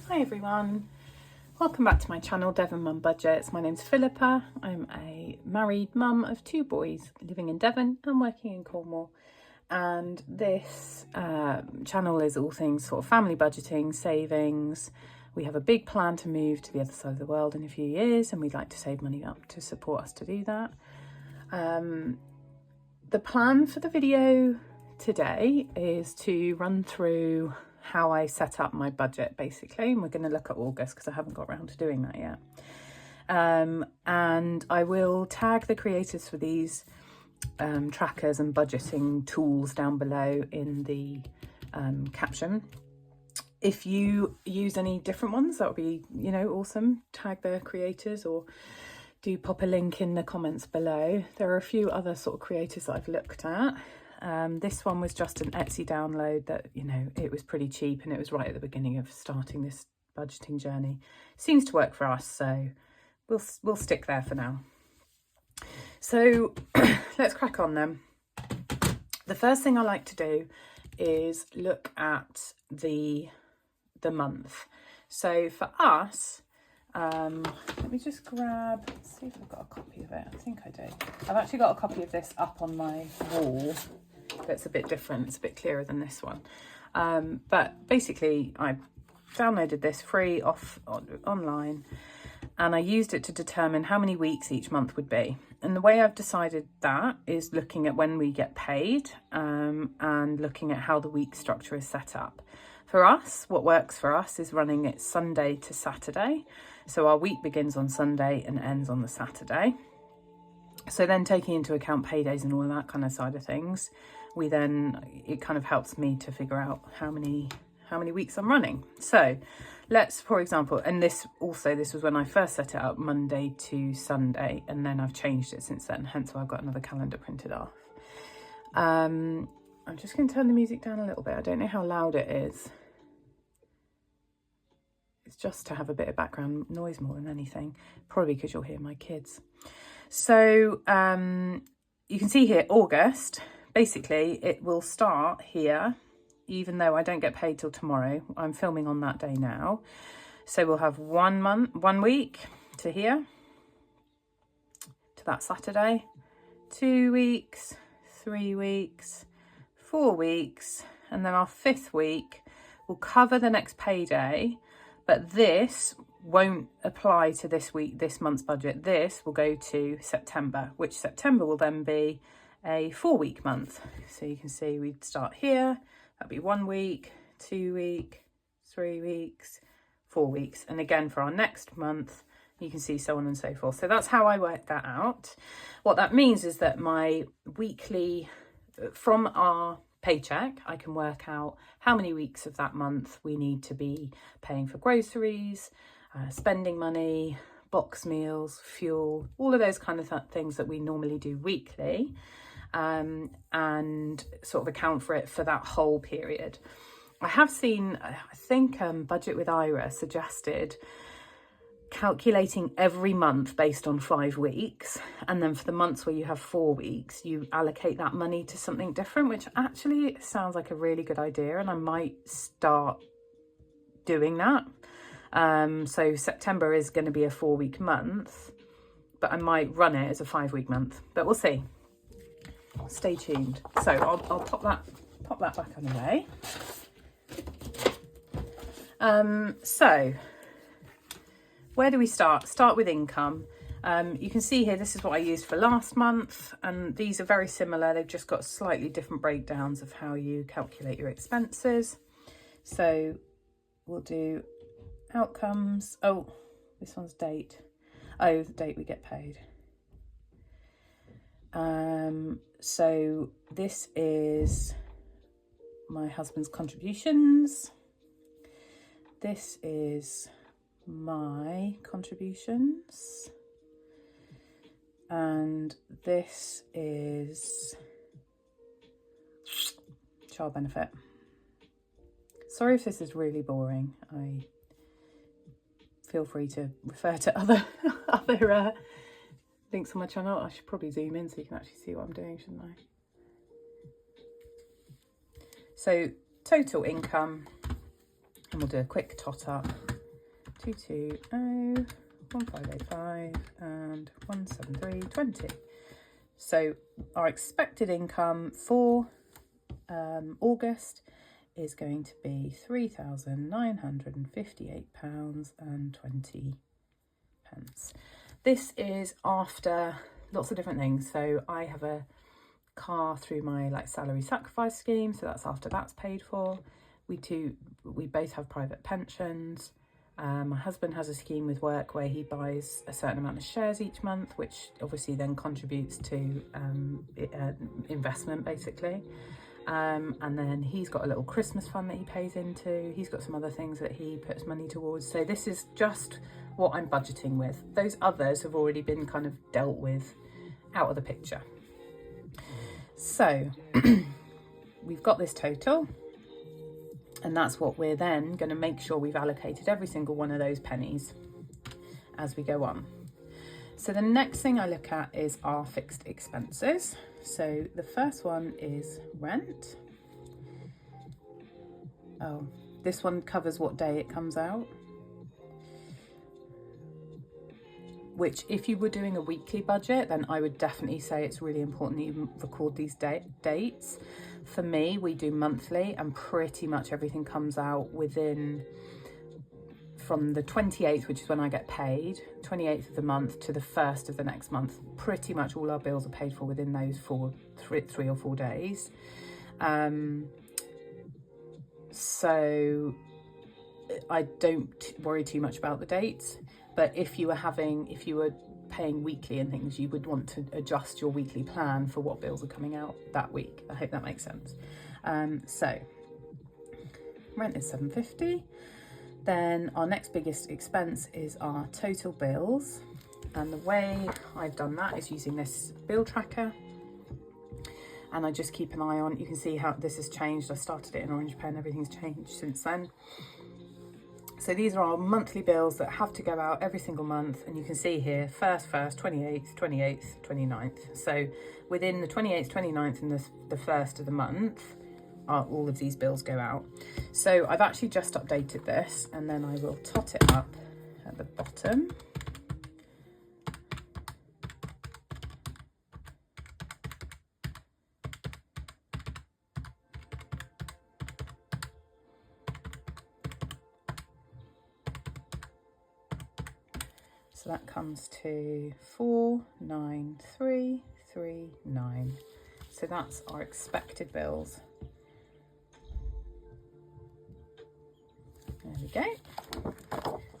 Hi everyone, welcome back to my channel Devon Mum Budgets. My name's Philippa. I'm a married mum of 2 boys living in Devon and working in Cornwall, and this channel is all things sort of family budgeting, savings. We have a big plan to move to the other side of the world in a few years, and we'd like to save money up to support us to do that. The plan for the video today is to run through how I set up my budget, basically, and we're going to look at August because I haven't got around to doing that yet. And I will tag the creators for these trackers and budgeting tools down below in the caption. If you use any different ones, that would be, awesome. Tag the creators or do pop a link in the comments below. There are a few other sort of creators that I've looked at. This one was just an Etsy download that, it was pretty cheap and it was right at the beginning of starting this budgeting journey. Seems to work for us, so we'll stick there for now. So let's crack on then. The first thing I like to do is look at the month. So for us, let me just see if I've got a copy of it. I think I do. I've actually got a copy of this up on my wall. That's a bit different. It's a bit clearer than this one. But basically, I downloaded this free online, and I used it to determine how many weeks each month would be. And the way I've decided that is looking at when we get paid, and looking at how the week structure is set up. For us, what works for us is running it Sunday to Saturday. So our week begins on Sunday and ends on the Saturday. So then taking into account paydays and all of that kind of side of things, it kind of helps me to figure out how many weeks I'm running. So let's, for example, and this was when I first set it up, Monday to Sunday, and then I've changed it since then, hence why I've got another calendar printed off. I'm just going to turn the music down a little bit. I don't know how loud it is. It's just to have a bit of background noise more than anything, probably because you'll hear my kids. So you can see here, August, basically it will start here, even though I don't get paid till tomorrow. I'm filming on that day now. So we'll have 1 week to here, to that Saturday, 2 weeks, 3 weeks, 4 weeks, and then our 5th week will cover the next payday, but this won't apply to this month's budget. This will go to September, which September will then be a 4-week month. So you can see we'd start here, that'd be 1 week, 2 week, 3 weeks, 4 weeks. And again, for our next month, you can see so on and so forth. So that's how I work that out. What that means is that my weekly, from our paycheck, I can work out how many weeks of that month we need to be paying for groceries, spending money, box meals, fuel, all of those kind of things that we normally do weekly, and sort of account for it for that whole period. I have seen, I think Budget with Ira suggested calculating every month based on 5 weeks, and then for the months where you have 4 weeks, you allocate that money to something different, which actually sounds like a really good idea, and I might start doing that. So September is going to be a 4-week month, but I might run it as a 5-week month, but we'll see. Stay tuned. So I'll pop that back on the way. So where do we start? Start with income. You can see here, this is what I used for last month, and these are very similar. They've just got slightly different breakdowns of how you calculate your expenses. So we'll do outcomes. Oh, this one's date. Oh, the date we get paid. So this is my husband's contributions. This is my contributions, and this is child benefit. Sorry if this is really boring. I feel free to refer to other links on my channel. I should probably zoom in so you can actually see what I'm doing, shouldn't I? So total income, and we'll do a quick tot up. 220, 1585 and 17320. So our expected income for August is going to be £3,958.20. This is after lots of different things. So I have a car through my salary sacrifice scheme, so that's after that's paid for. We both have private pensions. My husband has a scheme with work where he buys a certain amount of shares each month, which obviously then contributes to investment basically. And then he's got a little Christmas fund that he pays into. He's got some other things that he puts money towards. So this is just what I'm budgeting with. Those others have already been kind of dealt with out of the picture. So we've got this total, and that's what we're then going to make sure we've allocated every single one of those pennies as we go on. So the next thing I look at is our fixed expenses. So the first one is rent. Oh, this one covers what day it comes out. Which, if you were doing a weekly budget, then I would definitely say it's really important that you record these dates. For me, we do monthly, and pretty much everything comes out from the 28th, which is when I get paid, 28th of the month to the 1st of the next month. Pretty much all our bills are paid for within those 3 or 4 days. So I don't worry too much about the dates. But if you were paying weekly and things, you would want to adjust your weekly plan for what bills are coming out that week. I hope that makes sense. So rent is £750. Then our next biggest expense is our total bills. And the way I've done that is using this bill tracker. And I just keep an eye on, you can see how this has changed. I started it in orange pen, everything's changed since then. So these are our monthly bills that have to go out every single month. And you can see here, 1st, 28th, 29th. So within the 28th, 29th and the 1st of the month, all of these bills go out. So I've actually just updated this, and then I will tot it up at the bottom. So that comes to 49339. So that's our expected bills. There we go.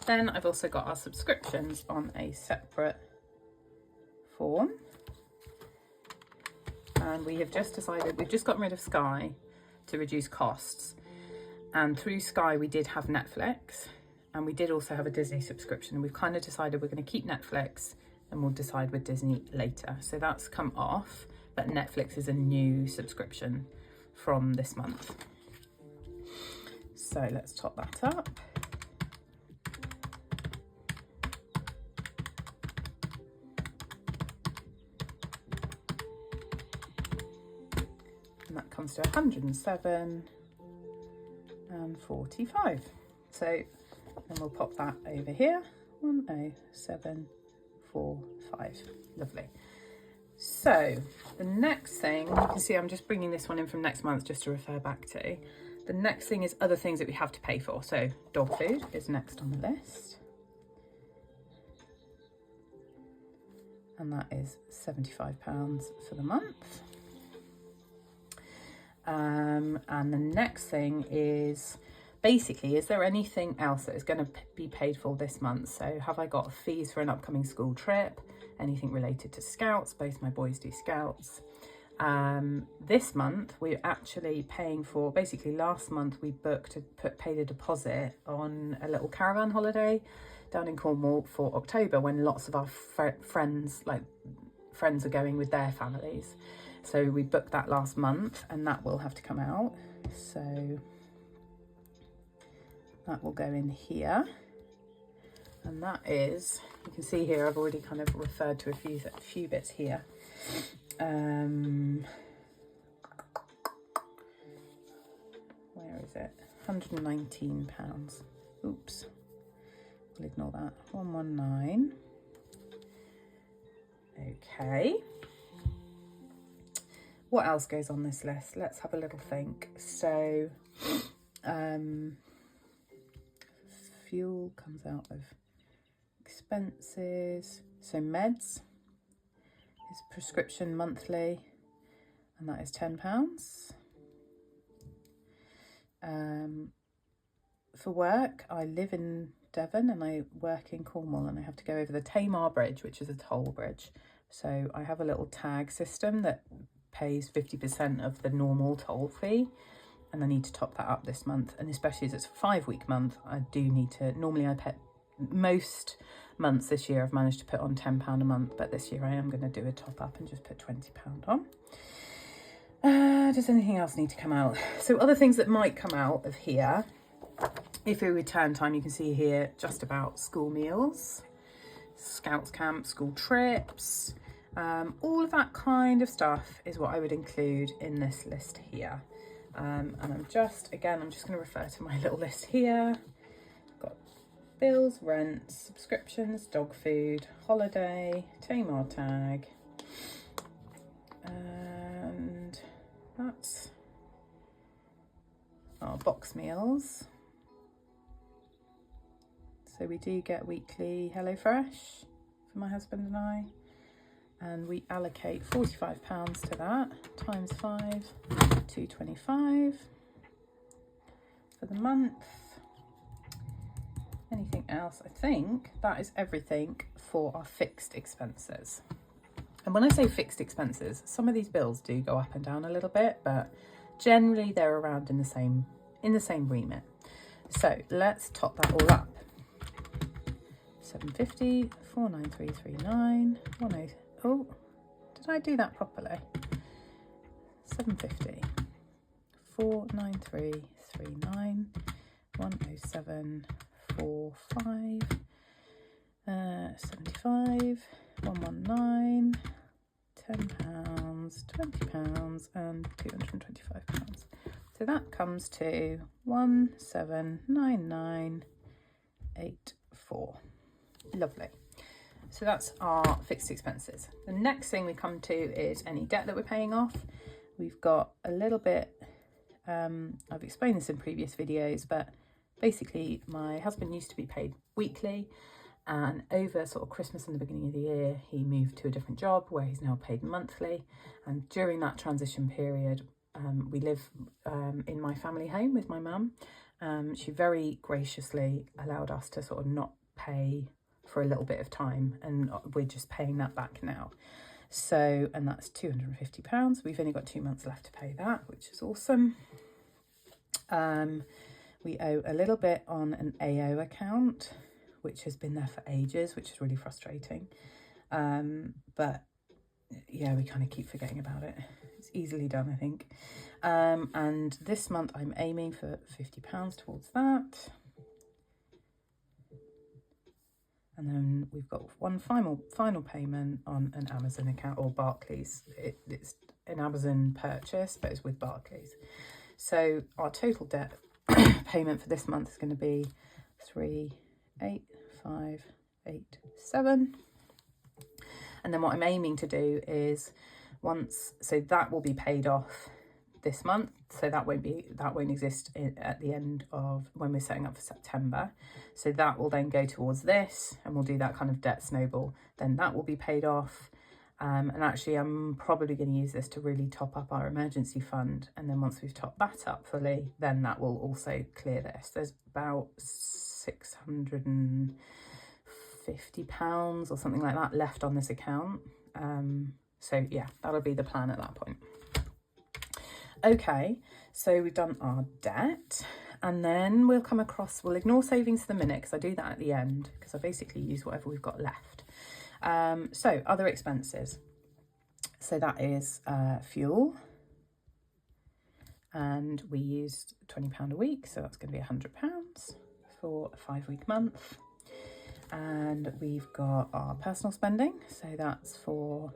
Then I've also got our subscriptions on a separate form. And we have just decided, we've just gotten rid of Sky to reduce costs. And through Sky, we did have Netflix. And we did also have a Disney subscription. We've kind of decided we're going to keep Netflix, and we'll decide with Disney later. So that's come off, but Netflix is a new subscription from this month. So let's top that up. And that comes to 107.45. So then we'll pop that over here, 107.45. Lovely. So the next thing, you can see I'm just bringing this one in from next month just to refer back to. The next thing is other things that we have to pay for. So dog food is next on the list. And that is £75 for the month. And the next thing is, basically, is there anything else that is going to be paid for this month? So have I got fees for an upcoming school trip? Anything related to Scouts? Both my boys do Scouts. This month, we're actually paying for, basically last month we booked to pay the deposit on a little caravan holiday down in Cornwall for October, when lots of our friends are going with their families. So we booked that last month, and that will have to come out. So that will go in here, and that is, you can see here I've already kind of referred to a few bits here. Where is it? £119. Oops, we'll ignore that. 119. Okay. What else goes on this list? Let's have a little think. So, fuel comes out of expenses. So meds is prescription monthly, and that is £10. For work, I live in Devon and I work in Cornwall, and I have to go over the Tamar Bridge, which is a toll bridge. So I have a little tag system that pays 50% of the normal toll fee, and I need to top that up this month. And especially as it's a 5-week month, I do need to, normally I pay, most months this year I've managed to put on £10 a month, but this year I am going to do a top up and just put £20 on. Does anything else need to come out? So other things that might come out of here, if we return time, you can see here just about school meals, scouts camp, school trips, all of that kind of stuff is what I would include in this list here. And I'm just going to refer to my little list here. Got bills, rent, subscriptions, dog food, holiday, Tamar tag, and that's our box meals. So we do get weekly HelloFresh for my husband and I, and we allocate £45 to that, times 5, £2.25 for the month. Anything else? I think that is everything for our fixed expenses. And when I say fixed expenses, some of these bills do go up and down a little bit, but generally they're around in the same remit. So let's top that all up. 750, 49339, 10. Oh, did I do that properly? 750, 49339, 107, 45, 75, 119, £10, £20, and £225. So that comes to 179984. Lovely. So that's our fixed expenses. The next thing we come to is any debt that we're paying off. We've got a little bit, I've explained this in previous videos, but basically my husband used to be paid weekly, and over sort of Christmas and the beginning of the year, he moved to a different job where he's now paid monthly. And during that transition period, we live in my family home with my mum. She very graciously allowed us to sort of not pay for a little bit of time, and we're just paying that back now. So, and that's £250. We've only got 2 months left to pay that, which is awesome. We owe a little bit on an AO account, which has been there for ages, which is really frustrating. But yeah, we kind of keep forgetting about it. It's easily done, I think. And this month I'm aiming for £50 towards that. And then we've got one final payment on an Amazon account, or Barclays. It's an Amazon purchase, but it's with Barclays. So our total debt payment for this month is going to be 38587. And then what I'm aiming to do is so that will be paid off this month, so that won't exist at the end of when we're setting up for September. So that will then go towards this, and we'll do that kind of debt snowball. Then that will be paid off, and actually I'm probably going to use this to really top up our emergency fund. And then once we've topped that up fully, then that will also clear this. There's about £650 or something like that left on this account. So yeah, that'll be the plan at that point. Okay, so we've done our debt, and then we'll ignore savings for the minute, because I do that at the end, because I basically use whatever we've got left. So other expenses. So that is fuel, and we used £20 a week, so that's going to be £100 for a 5-week month. And we've got our personal spending, so that's for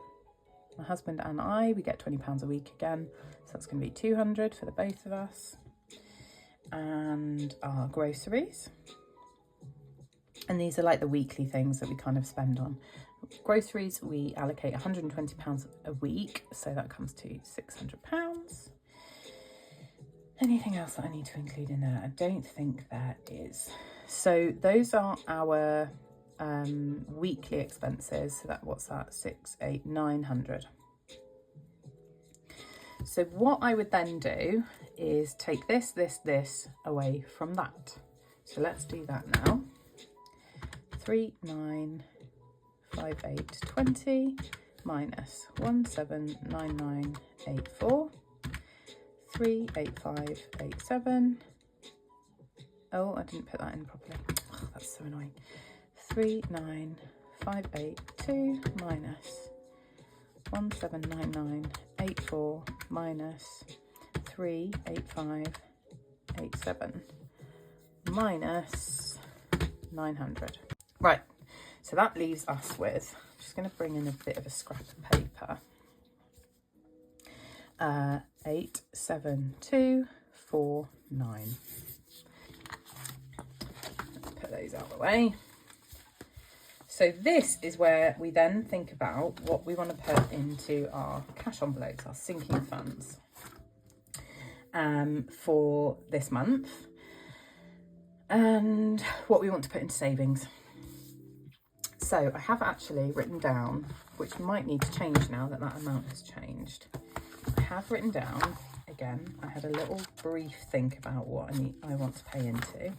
my husband and I, we get £20 a week again, so that's going to be £200 for the both of us. And our groceries, And these are like the weekly things that we kind of spend on. Groceries, we allocate £120 a week, so that comes to £600. Anything else that I need to include in there? I don't think there is. So those are our weekly expenses. So what's that? 6, 8, 900. So what I would then do is take this away from that. So let's do that now. 3, 9, 5, 8, 20 minus 179984, 38587. Oh, I didn't put that in properly. Oh, that's so annoying. 39582 minus 179984 minus 38587 minus 900. Right, so that leaves us with, I'm just going to bring in a bit of a scrap of paper. 87249. Let's put those out of the way. So this is where we then think about what we want to put into our cash envelopes, our sinking funds, for this month, and what we want to put into savings. So I have actually written down, which might need to change now that that amount has changed. I have written down, again, I had a little brief think about what I want to pay into.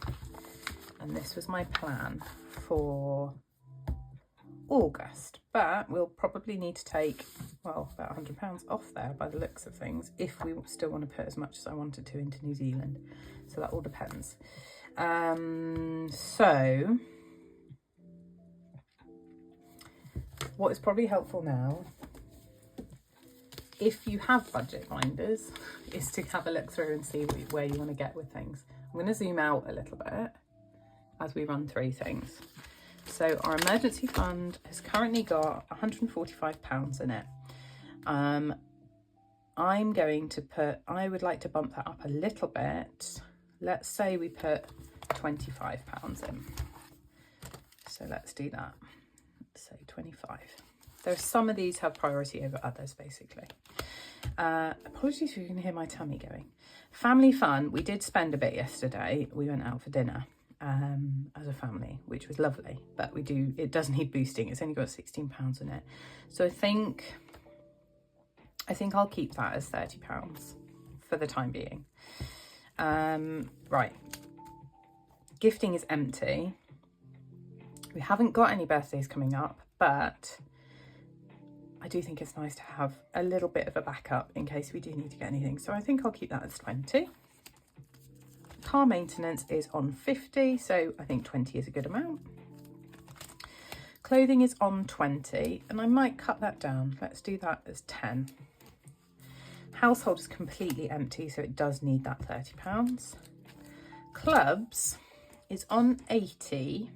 And this was my plan for August, but we'll probably need to take, well, about £100 off there by the looks of things, if we still want to put as much as I wanted to into New Zealand. So that all depends. So what is probably helpful now, if you have budget binders, is to have a look through and see where you want to get with things. I'm going to zoom out a little bit as we run through things. So our emergency fund has currently got £145 in it. I'm going to put, I would like to bump that up a little bit. Let's say we put £25 in. So let's do that. Let's say 25. There's some of these have priority over others, basically. Apologies if you can hear my tummy going. Family fun, we did spend a bit yesterday. We went out for dinner as a family, which was lovely, but it does need boosting. It's only got £16 in it. So I think I'll keep that as £30 for the time being. Right. Gifting is empty. We haven't got any birthdays coming up, but I do think it's nice to have a little bit of a backup in case we do need to get anything. So I think I'll keep that as 20. Car maintenance is on 50, so I think 20 is a good amount. Clothing is on 20, and I might cut that down. Let's do that as 10. Household is completely empty, so it does need that £30. Clubs is on 80.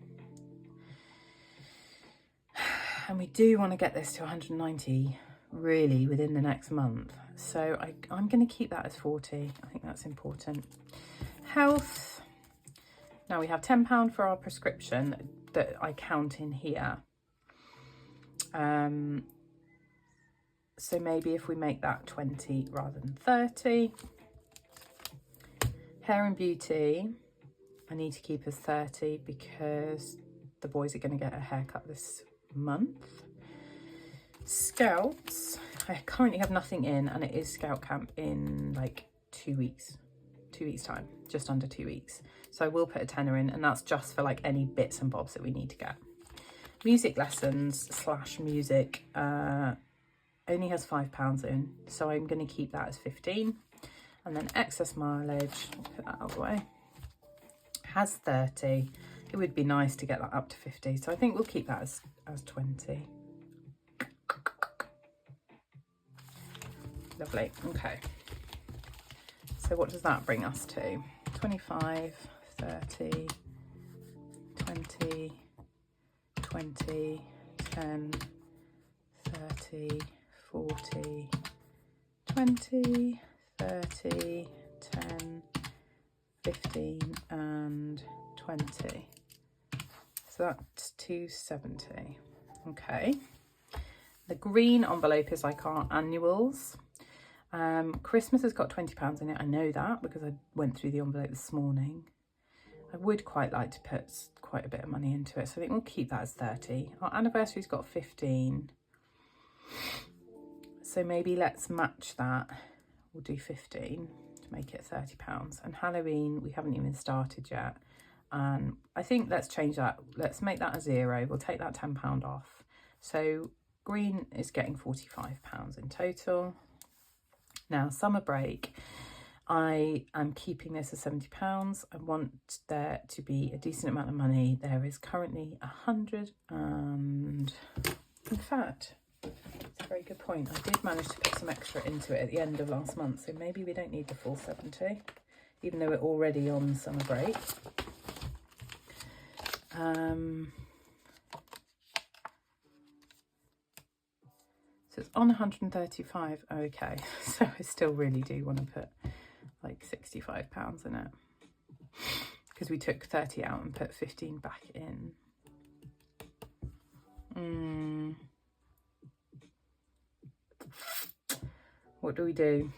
And we do want to get this to 190 really within the next month. So I'm going to keep that as 40. I think that's important. Health. Now we have £10 for our prescription that I count in here. So maybe if we make that 20 rather than 30. Hair and beauty, I need to keep as 30 because the boys are going to get a haircut this month. Scouts, I currently have nothing in, and it is scout camp in like 2 weeks time, just under 2 weeks. So I will put a tenner in, and that's just for like any bits and bobs that we need to get. Music lessons / music only has £5 in, so I'm going to keep that as 15. And then excess mileage, I'll put that out of the way, has 30. It would be nice to get that up to 50, so I think we'll keep that as 20. Lovely. Okay, so what does that bring us to? 25, 30, 20, 20, 10, 30, 40, 20, 30, 10, 15 and 20. So So that's 270. Okay. The green envelope is like our annuals. Christmas has got £20 in it. I know that because I went through the envelope this morning. I would quite like to put quite a bit of money into it, so I think we'll keep that as 30. Our anniversary's got 15. So maybe let's match that. We'll do 15 to make it £30. And Halloween, we haven't even started yet. And I think let's change that. Let's make that a 0. We'll take that £10 off. So green is getting £45 in total. Now, summer break, I am keeping this as £70. I want there to be a decent amount of money. There is currently 100 and, in fact, it's a very good point. I did manage to put some extra into it at the end of last month, so maybe we don't need the full 70, even though we're already on summer break. So it's on 135. Okay, so I still really do want to put like £65 in it, because we took 30 out and put 15 back in. What do we do?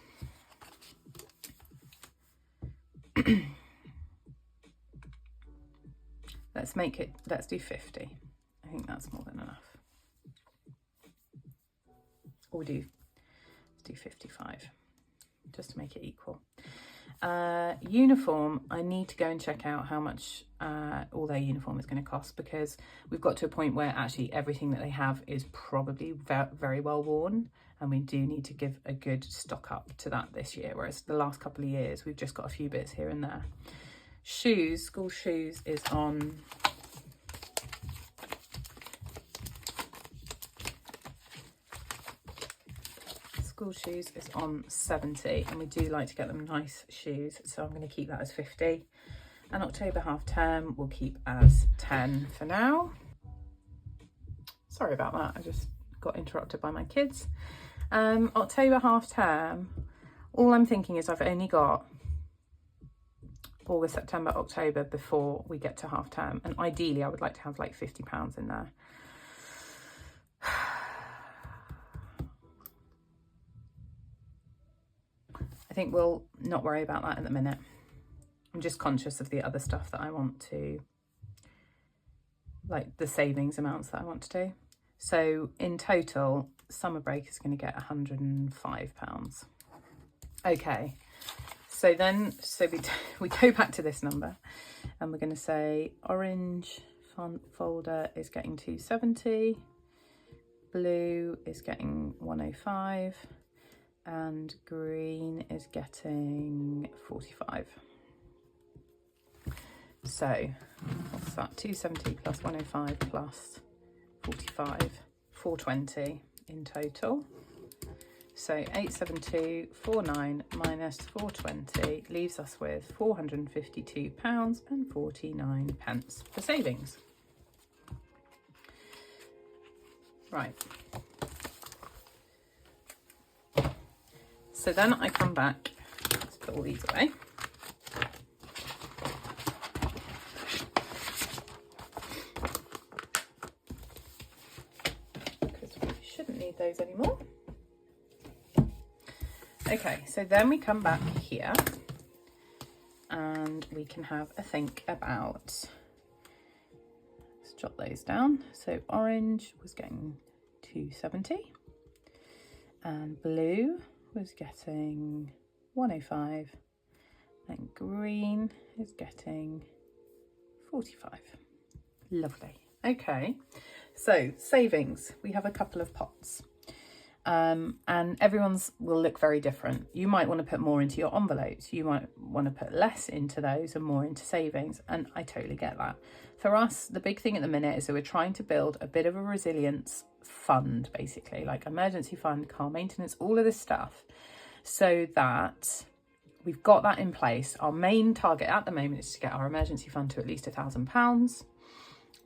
Let's do 50. I think that's more than enough. Or let's do 55, just to make it equal. Uniform, I need to go and check out how much all their uniform is going to cost, because we've got to a point where actually everything that they have is probably very well worn, and we do need to give a good stock up to that this year, whereas the last couple of years we've just got a few bits here and there. Shoes, school shoes is on shoes is on 70, and we do like to get them nice shoes, so I'm going to keep that as 50. And October half term we'll keep as 10 for now. Sorry about that, I just got interrupted by my kids. October half term, all I'm thinking is I've only got August, September, October before we get to half term, and ideally I would like to have like £50 in there. I think we'll not worry about that at the minute. I'm just conscious of the other stuff that I want to, like the savings amounts that I want to do. So in total, summer break is going to get £105. Okay, so then, we go back to this number, and we're going to say orange font folder is getting 270, blue is getting 105, and green is getting 45. So what's that? 270 plus 105 plus 45, 420 in total. So 872.49 minus 420 leaves us with £452.49 for savings. Right. So then I come back, let's put all these away. Because we shouldn't need those anymore. Okay, so then we come back here and we can have a think about, let's jot those down. So orange was getting 270 and blue was getting 105 and green is getting 45. Lovely. Okay, so savings, we have a couple of pots, and everyone's will look very different. You might want to put more into your envelopes, you might want to put less into those and more into savings, and I totally get that. For us, the big thing at the minute is that we're trying to build a bit of a resilience fund, basically, like emergency fund, car maintenance, all of this stuff, so that we've got that in place. Our main target at the moment is to get our emergency fund to at least £1,000.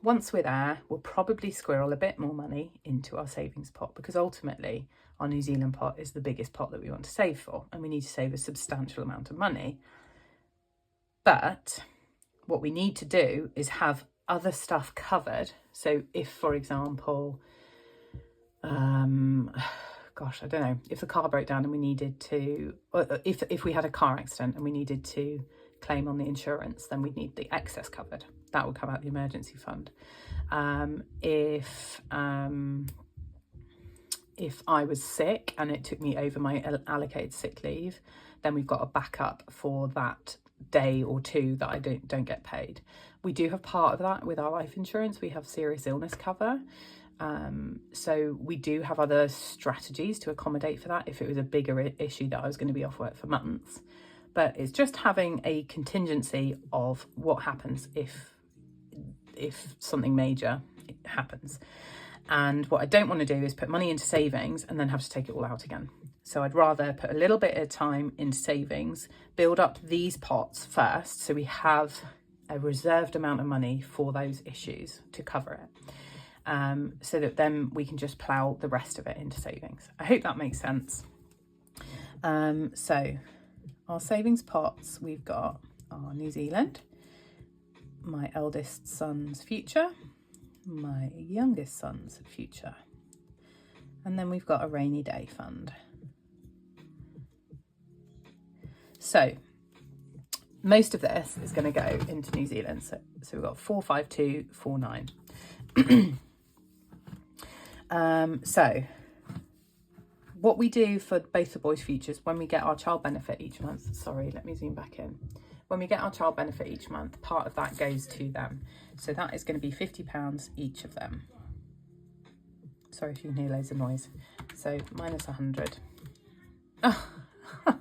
Once we're there, we'll probably squirrel a bit more money into our savings pot, because ultimately our New Zealand pot is the biggest pot that we want to save for, and we need to save a substantial amount of money. But what we need to do is have other stuff covered. So if, for example, gosh, I don't know, if the car broke down and we needed to, or if we had a car accident and we needed to claim on the insurance, then we'd need the excess covered. That would come out the emergency fund. If I was sick and it took me over my allocated sick leave, then we've got a backup for that day or two that I don't get paid. We do have part of that with our life insurance. We have serious illness cover. So we do have other strategies to accommodate for that if it was a bigger issue that I was going to be off work for months. But it's just having a contingency of what happens if something major happens. And what I don't want to do is put money into savings and then have to take it all out again. So I'd rather put a little bit of time into savings, build up these pots first, so we have a reserved amount of money for those issues to cover it, so that then we can just plough the rest of it into savings. I hope that makes sense. So our savings pots, we've got our New Zealand, my eldest son's future, my youngest son's future, and then we've got a rainy day fund. So most of this is going to go into New Zealand. So we've got 45249. So what we do for both the boys' futures, when we get our child benefit each month, sorry, let me zoom back in. When we get our child benefit each month, part of that goes to them. So that is going to be £50 each of them. Sorry if you can hear loads of noise. So minus 100. Oh, God.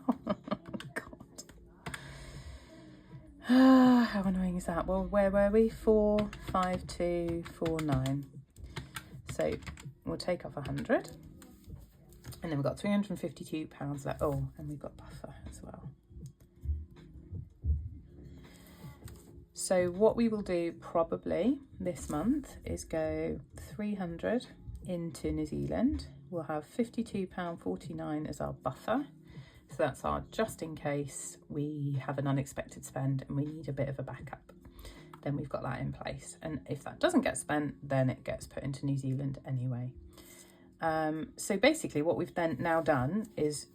How annoying is that? Well, where were we? 45249. So we'll take off 100. And then we've got £352 left. Oh, and we've got buffer as well. So what we will do probably this month is go 300 into New Zealand. We'll have £52.49 as our buffer. So that's our just in case we have an unexpected spend and we need a bit of a backup. Then we've got that in place. And if that doesn't get spent, then it gets put into New Zealand anyway. So basically what we've then now done is,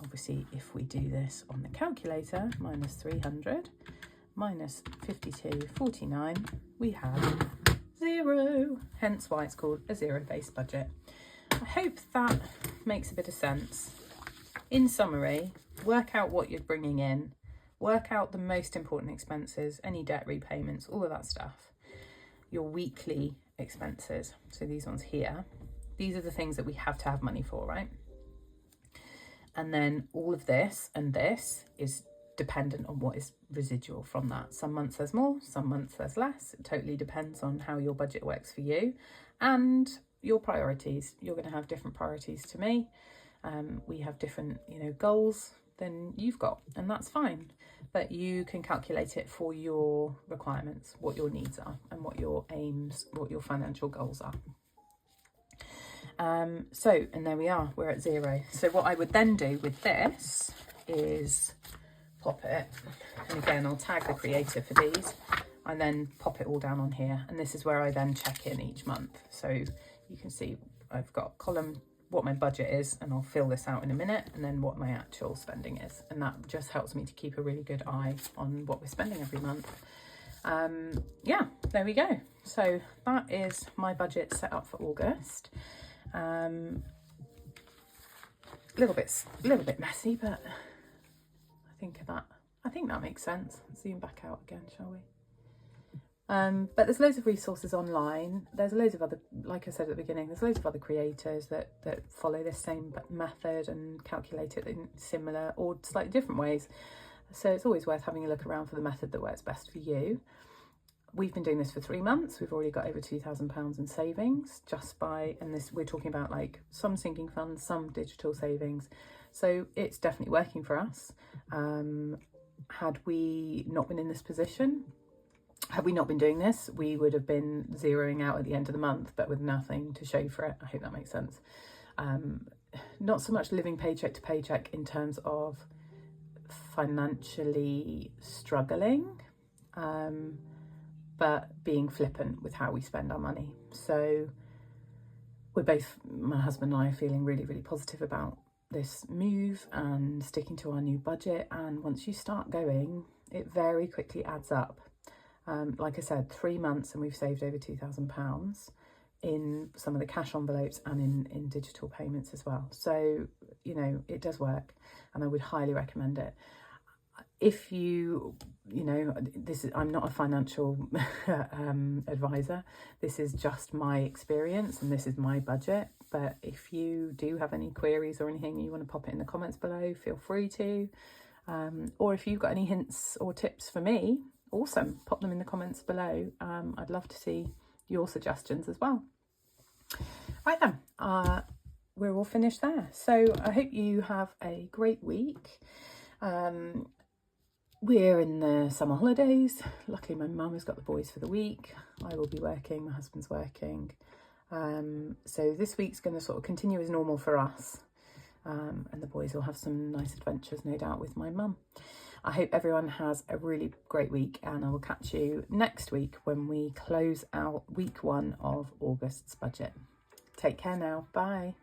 obviously if we do this on the calculator, minus 300 minus 52.49, we have 0, hence why it's called a zero-based budget. I hope that makes a bit of sense. In summary, work out what you're bringing in, work out the most important expenses, any debt repayments, all of that stuff, your weekly expenses, so these ones here, these are the things that we have to have money for, right? And then all of this and this is dependent on what is residual from that. Some months there's more, some months there's less. It totally depends on how your budget works for you and your priorities. You're going to have different priorities to me. We have different, goals than you've got, and that's fine. But you can calculate it for your requirements, what your needs are and what your aims, what your financial goals are. And there we are, we're at 0. So what I would then do with this is pop it, and again I'll tag the creator for these, and then pop it all down on here, and this is where I then check in each month. So you can see I've got column what my budget is, and I'll fill this out in a minute, and then what my actual spending is, and that just helps me to keep a really good eye on what we're spending every month. Yeah, there we go. So that is my budget set up for August. A little bit messy, but I think that makes sense. Zoom back out again, shall we? But there's loads of resources online. There's loads of other, like I said at the beginning, there's loads of other creators that follow this same method and calculate it in similar or slightly different ways. So it's always worth having a look around for the method that works best for you. We've been doing this for 3 months. We've already got over £2,000 in savings just by, and this we're talking about like some sinking funds, some digital savings. So it's definitely working for us. Had we not been in this position, had we not been doing this, we would have been zeroing out at the end of the month, but with nothing to show for it. I hope that makes sense. Not so much living paycheck to paycheck in terms of financially struggling, but being flippant with how we spend our money. So we're both, my husband and I, are feeling really, really positive about this move and sticking to our new budget. And once you start going, it very quickly adds up. Like I said, 3 months and we've saved over £2,000 in some of the cash envelopes and in digital payments as well. So, you know, it does work and I would highly recommend it. If you know, I'm not a financial advisor. This is just my experience and this is my budget. But if you do have any queries or anything, you want to pop it in the comments below, feel free to. Or if you've got any hints or tips for me, awesome, pop them in the comments below. I'd love to see your suggestions as well. Right then, we're all finished there. So I hope you have a great week. We're in the summer holidays. Luckily my mum has got the boys for the week. I will be working, my husband's working. So this week's going to sort of continue as normal for us. And the boys will have some nice adventures, no doubt, with my mum. I hope everyone has a really great week, and I will catch you next week when we close out week 1 of August's budget. Take care now. Bye.